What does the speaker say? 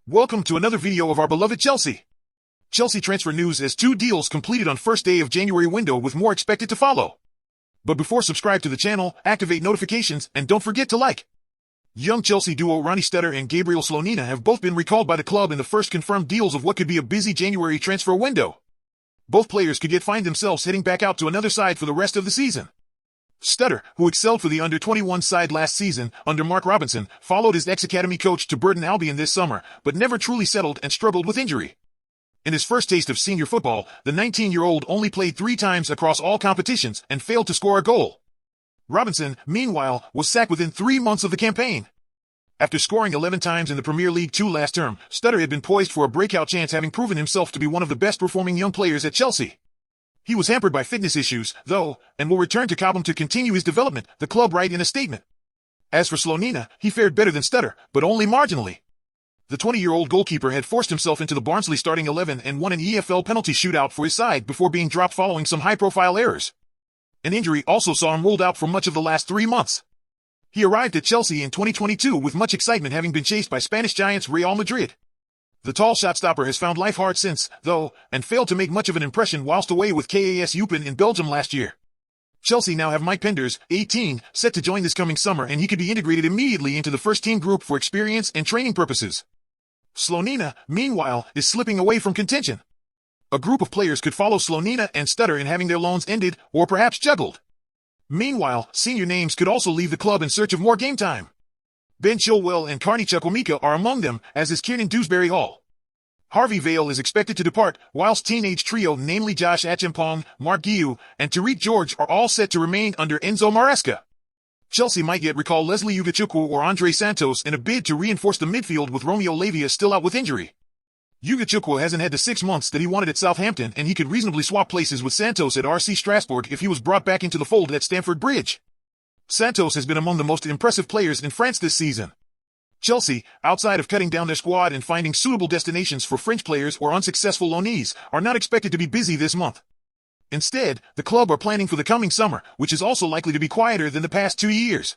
Welcome to another video of our beloved Chelsea. Chelsea transfer news as 2 deals completed on first day of January window with more expected to follow. But before subscribe to the channel, activate notifications, and don't forget to like. Young Chelsea duo Ronnie Stutter and Gabriel Slonina have both been recalled by the club in the first confirmed deals of what could be a busy January transfer window. Both players could yet find themselves heading back out to another side for the rest of the season. Stutter, who excelled for the under-21 side last season under Mark Robinson, followed his ex-academy coach to Burton Albion this summer, but never truly settled and struggled with injury. In his first taste of senior football, the 19-year-old only played 3 times across all competitions and failed to score a goal. Robinson, meanwhile, was sacked within 3 months of the campaign. After scoring 11 times in the Premier League 2 last term, Stutter had been poised for a breakout chance, having proven himself to be one of the best-performing young players at Chelsea. He was hampered by fitness issues, though, and will return to Cobham to continue his development, the club write in a statement. As for Slonina, he fared better than Stutter, but only marginally. The 20-year-old goalkeeper had forced himself into the Barnsley starting 11 and won an EFL penalty shootout for his side before being dropped following some high-profile errors. An injury also saw him ruled out for much of the last 3 months. He arrived at Chelsea in 2022 with much excitement, having been chased by Spanish giants Real Madrid. The tall shot-stopper has found life hard since, though, and failed to make much of an impression whilst away with KAS Eupen in Belgium last year. Chelsea now have Mike Penders, 18, set to join this coming summer, and he could be integrated immediately into the first-team group for experience and training purposes. Slonina, meanwhile, is slipping away from contention. A group of players could follow Slonina and Stutter in having their loans ended, or perhaps juggled. Meanwhile, senior names could also leave the club in search of more game time. Ben Chilwell and Carney Chukwuemeka are among them, as is Kiernan Dewsbury Hall. Harvey Vale is expected to depart, whilst teenage trio namely Josh Achimpong, Mark Guiu, and Tariq George are all set to remain under Enzo Maresca. Chelsea might yet recall Leslie Ugachukwu or Andre Santos in a bid to reinforce the midfield with Romeo Lavia still out with injury. Ugachukwu hasn't had the 6 months that he wanted at Southampton, and he could reasonably swap places with Santos at RC Strasbourg if he was brought back into the fold at Stamford Bridge. Santos has been among the most impressive players in France this season. Chelsea, outside of cutting down their squad and finding suitable destinations for French players or unsuccessful loanees, are not expected to be busy this month. Instead, the club are planning for the coming summer, which is also likely to be quieter than the past 2 years.